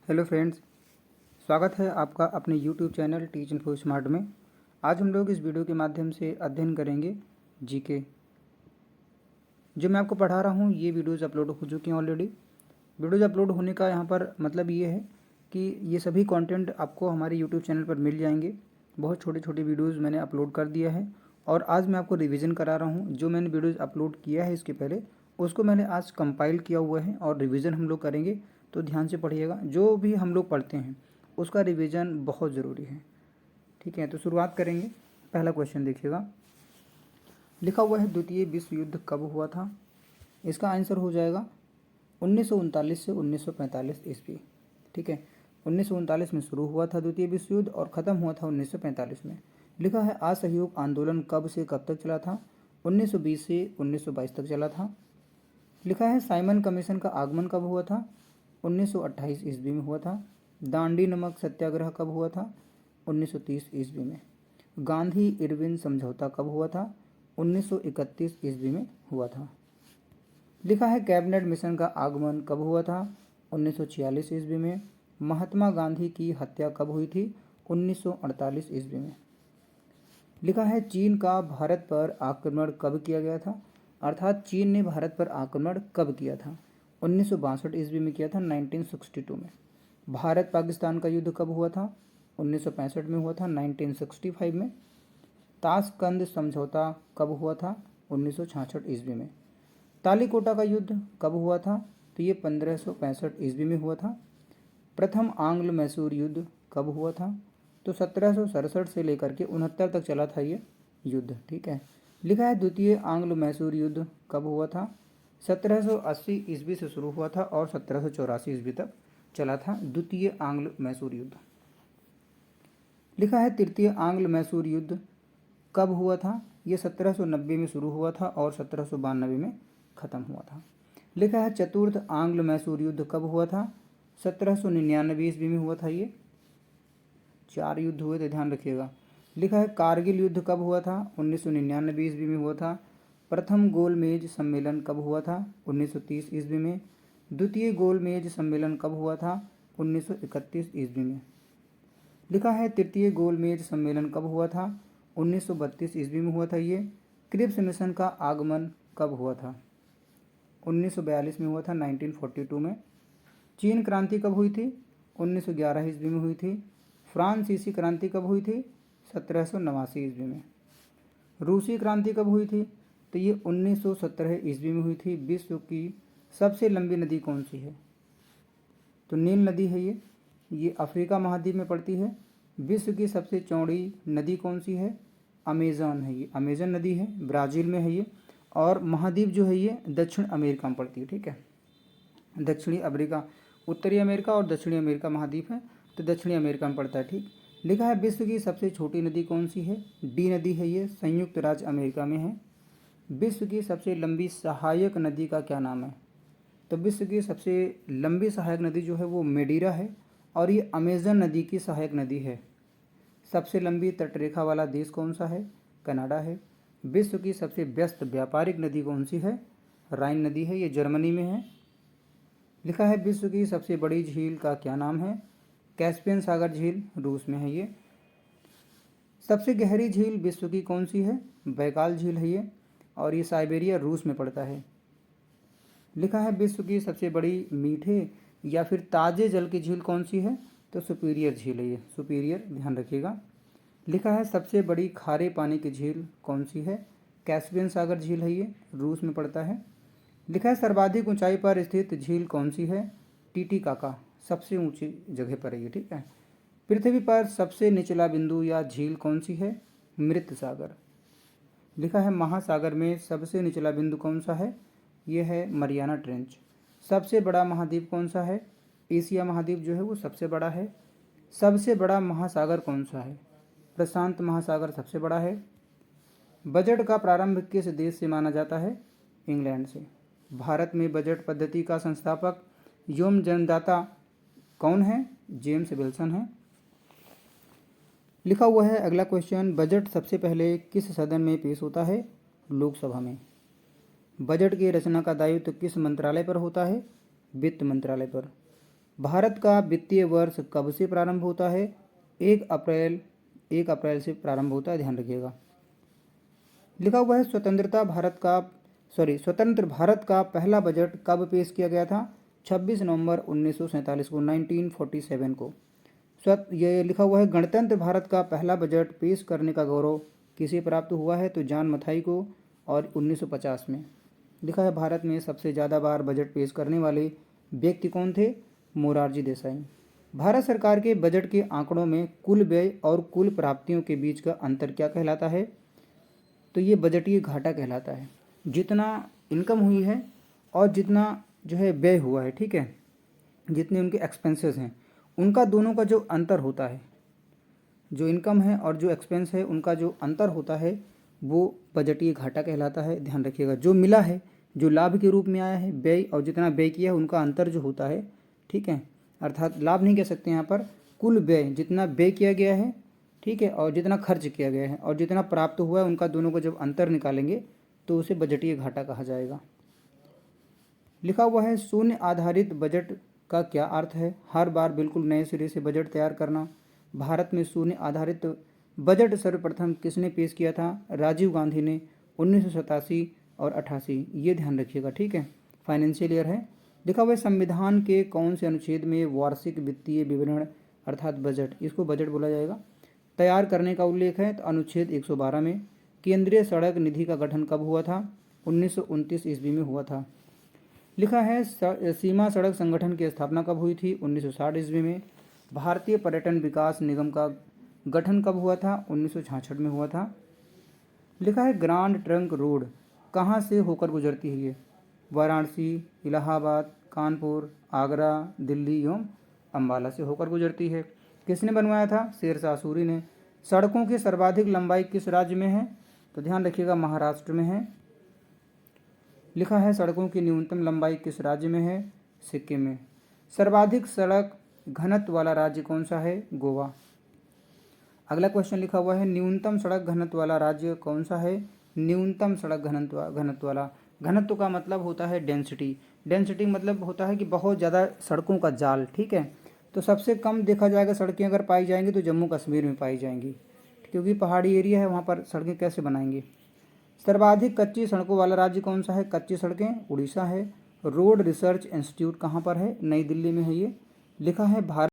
Hello friends, स्वागत है आपका अपने YouTube channel teach info smart में। आज हम लोग इस वीडियो के माध्यम से अध्ययन करेंगे जीके। जो मैं आपको पढ़ा रहा हूँ ये वीडियोज़ अपलोड हो चुकी हैं ऑलरेडी। वीडियोज़ अपलोड होने का यहाँ पर मतलब ये है कि ये सभी कंटेंट आपको हमारे यूट्यूब चैनल पर मिल जाएंगे। बहुत छोटे छोटे वीडियोज़ मैंने अपलोड कर दिया है और आज मैं आपको रिविज़न करा रहा हूँ। जो मैंने वीडियोज़ अपलोड किया है इसके पहले उसको मैंने आज कंपाइल किया हुआ है और रिवीजन हम लोग करेंगे। तो ध्यान से पढ़िएगा, जो भी हम लोग पढ़ते हैं उसका रिवीजन बहुत ज़रूरी है। ठीक है, तो शुरुआत करेंगे। पहला क्वेश्चन देखिएगा, लिखा हुआ है द्वितीय विश्व युद्ध कब हुआ था। इसका आंसर हो जाएगा 1939 से 1945 ईस्वी। ठीक है, 1939 में शुरू हुआ था द्वितीय विश्व युद्ध और ख़त्म हुआ था 1945 में। लिखा है असहयोग आंदोलन कब से कब तक चला था। 1920 से 1922 तक चला था। लिखा है साइमन कमीशन का आगमन कब हुआ था। 1928 ईस्वी में हुआ था। दांडी नमक सत्याग्रह कब हुआ था। 1930 ईस्वी में। गांधी इरविन समझौता कब हुआ था। 1931 ईस्वी में हुआ था। लिखा है कैबिनेट मिशन का आगमन कब हुआ था। 1946 ईस्वी में। महात्मा गांधी की हत्या कब हुई थी। 1948 ईस्वी में। लिखा है चीन का भारत पर आक्रमण कब किया गया था, अर्थात चीन ने भारत पर आक्रमण कब किया था। 1962 ईस्वी में किया था, 1962 में। भारत पाकिस्तान का युद्ध कब हुआ था। 1965 में हुआ था, 1965 में। ताशकंद समझौता कब हुआ था। 1966 ईस्वी में। तालीकोटा का युद्ध कब हुआ था, तो ये 1565 ईस्वी में हुआ था। प्रथम आंग्ल मैसूर युद्ध कब हुआ था, तो 1767 से लेकर के 69 तक चला था ये युद्ध। ठीक है, लिखा है द्वितीय आंग्ल मैसूर युद्ध कब हुआ था। 1780 ईस्वी से शुरू हुआ था और 1784 ईस्वी तक चला था द्वितीय आंग्ल मैसूर युद्ध। लिखा है तृतीय आंग्ल मैसूर युद्ध कब हुआ था। ये 1790 में शुरू हुआ था और 1792 में ख़त्म हुआ था। लिखा है चतुर्थ आंग्ल मैसूर युद्ध कब हुआ था। 1799 ईस्वी में हुआ था। ये 4 युद्ध हुए थे, ध्यान रखिएगा। लिखा है कारगिल युद्ध कब हुआ था। 1999 ईस्वी में हुआ था। प्रथम गोलमेज सम्मेलन कब हुआ था। 1930 ईस्वी में। द्वितीय गोलमेज सम्मेलन कब हुआ था। 1931 ईस्वी में। लिखा है तृतीय गोलमेज सम्मेलन कब हुआ था। 1932 ईस्वी में हुआ था ये। क्रिप्स मिशन का आगमन कब हुआ था। 1942 में हुआ था, 1942 में। चीन क्रांति कब हुई थी। 1911 ईस्वी में हुई थी। फ्रांसीसी क्रांति कब हुई थी। 1789 ईस्वी में। रूसी क्रांति कब हुई थी, तो ये 1917 ईस्वी में हुई थी। विश्व की सबसे लंबी नदी कौन सी है, तो नील नदी है ये अफ्रीका महाद्वीप में पड़ती है। विश्व की सबसे चौड़ी नदी कौन सी है, अमेज़न है ये, अमेज़न नदी है, ब्राज़ील में है ये। और महाद्वीप जो है ये दक्षिण अमेरिका में पड़ती है। ठीक है, दक्षिणी अमेरिका, उत्तरी अमेरिका और दक्षिणी अमेरिका महाद्वीप है, तो दक्षिणी अमेरिका में पड़ता है। ठीक, लिखा है विश्व की सबसे छोटी नदी कौन सी है, डी नदी है ये, संयुक्त राज्य अमेरिका में है। विश्व की सबसे लंबी सहायक नदी का क्या नाम है, तो विश्व की सबसे लंबी सहायक नदी जो है वो मेडीरा है और ये अमेज़न नदी की सहायक नदी है। सबसे लंबी तटरेखा वाला देश कौन सा है, कनाडा है। विश्व की सबसे व्यस्त व्यापारिक नदी कौन सी है, राइन नदी है, ये जर्मनी में है। लिखा है विश्व की सबसे बड़ी झील का क्या नाम है, कैस्पियन सागर झील, रूस में है ये। सबसे गहरी झील विश्व की कौन सी है, बैकाल झील है ये, और ये साइबेरिया रूस में पड़ता है। लिखा है विश्व की सबसे बड़ी मीठे या फिर ताज़े जल की झील कौन सी है, तो सुपीरियर झील है ये, सुपीरियर, ध्यान रखिएगा। लिखा है सबसे बड़ी खारे पानी की झील कौन सी है, कैस्पियन सागर झील है ये, रूस में पड़ता है। लिखा है सर्वाधिक ऊंचाई पर स्थित झील कौन सी है, टीटीकाका, सबसे ऊंची जगह पर है ये। ठीक है, पृथ्वी पर सबसे निचला बिंदु या झील कौन सी है, मृत सागर। लिखा है महासागर में सबसे निचला बिंदु कौन सा है, यह है मरियाना ट्रेंच। सबसे बड़ा महाद्वीप कौन सा है, एशिया महाद्वीप जो है वो सबसे बड़ा है। सबसे बड़ा महासागर कौन सा है, प्रशांत महासागर सबसे बड़ा है। बजट का प्रारंभ किस देश से माना जाता है, इंग्लैंड से। भारत में बजट पद्धति का संस्थापक एवं जन्मदाता कौन है, जेम्स विल्सन है। लिखा हुआ है अगला क्वेश्चन, बजट सबसे पहले किस सदन में पेश होता है, लोकसभा में। बजट की रचना का दायित्व किस मंत्रालय पर होता है, वित्त मंत्रालय पर। भारत का वित्तीय वर्ष कब से प्रारंभ होता है? 1 अप्रैल से प्रारंभ होता है, ध्यान रखिएगा। लिखा हुआ है स्वतंत्र भारत का पहला बजट कब पेश किया गया था? 26 नवंबर 1947 को, 1947 को। ये लिखा हुआ है गणतंत्र भारत का पहला बजट पेश करने का गौरव किसे प्राप्त हुआ है? तो जॉन मथाई को, और 1950 में। लिखा है भारत में सबसे ज़्यादा बार बजट पेश करने वाले व्यक्ति कौन थे? मोरारजी देसाई। भारत सरकार के बजट के आंकड़ों में कुल व्यय और कुल प्राप्तियों के बीच का अंतर क्या कहलाता है? तो ये बजटीय घाटा कहलाता है। जितना इनकम हुई है और जितना जो है व्यय हुआ है, ठीक है, जितने उनके एक्सपेंसेस हैं, उनका दोनों का जो अंतर होता है, जो इनकम है और जो एक्सपेंस है, उनका जो अंतर होता है वो बजटीय घाटा कहलाता है। ध्यान रखिएगा, जो मिला है, जो लाभ के रूप में आया है, व्यय और जितना व्यय किया है उनका अंतर जो होता है, ठीक है, अर्थात लाभ नहीं कह सकते यहाँ पर, कुल व्यय जितना व्यय किया गया है, ठीक है, और जितना खर्च किया गया है और जितना प्राप्त हुआ है, उनका दोनों का जब अंतर निकालेंगे तो उसे बजटीय घाटा कहा जाएगा। लिखा हुआ है शून्य आधारित बजट का क्या अर्थ है? हर बार बिल्कुल नए सिरे से बजट तैयार करना। भारत में शून्य आधारित बजट सर्वप्रथम किसने पेश किया था? राजीव गांधी ने 1987 और 88, ये ध्यान रखिएगा, ठीक है, फाइनेंशियल ईयर है। लिखा हुआ है संविधान के कौन से अनुच्छेद में वार्षिक वित्तीय विवरण अर्थात बजट, इसको बजट बोला जाएगा, तैयार करने का उल्लेख है? तो अनुच्छेद 112 में। केंद्रीय सड़क निधि का गठन कब हुआ था? 1929 ईस्वी में हुआ था। लिखा है सीमा सड़क संगठन की स्थापना कब हुई थी? 1960 ईस्वी में। भारतीय पर्यटन विकास निगम का गठन कब हुआ था? 1966 में हुआ था। लिखा है ग्रांड ट्रंक रोड कहाँ से होकर गुजरती है? ये वाराणसी, इलाहाबाद, कानपुर, आगरा, दिल्ली एवं अम्बाला से होकर गुजरती है। किसने बनवाया था? शेरशाह सूरी ने। सड़कों की सर्वाधिक लंबाई किस राज्य में है? तो ध्यान रखिएगा, महाराष्ट्र में है। लिखा है सड़कों की न्यूनतम लंबाई किस राज्य में है? सिक्किम में। सर्वाधिक सड़क घनत्व वाला राज्य कौन सा है? गोवा। अगला क्वेश्चन लिखा हुआ है न्यूनतम सड़क घनत्व वाला राज्य कौन सा है? न्यूनतम सड़क घनत्व वाला, घनत्व का मतलब होता है डेंसिटी, डेंसिटी मतलब होता है कि बहुत ज़्यादा सड़कों का जाल, ठीक है। तो सबसे कम देखा जाएगा सड़कें अगर पाई जाएंगी तो जम्मू कश्मीर में पाई जाएंगी, क्योंकि पहाड़ी एरिया है, वहाँ पर सड़कें कैसे बनाएंगे। सर्वाधिक कच्ची सड़कों वाला राज्य कौन सा है? कच्ची सड़कें उड़ीसा है। रोड रिसर्च इंस्टीट्यूट कहाँ पर है? नई दिल्ली में है ये। लिखा है भारत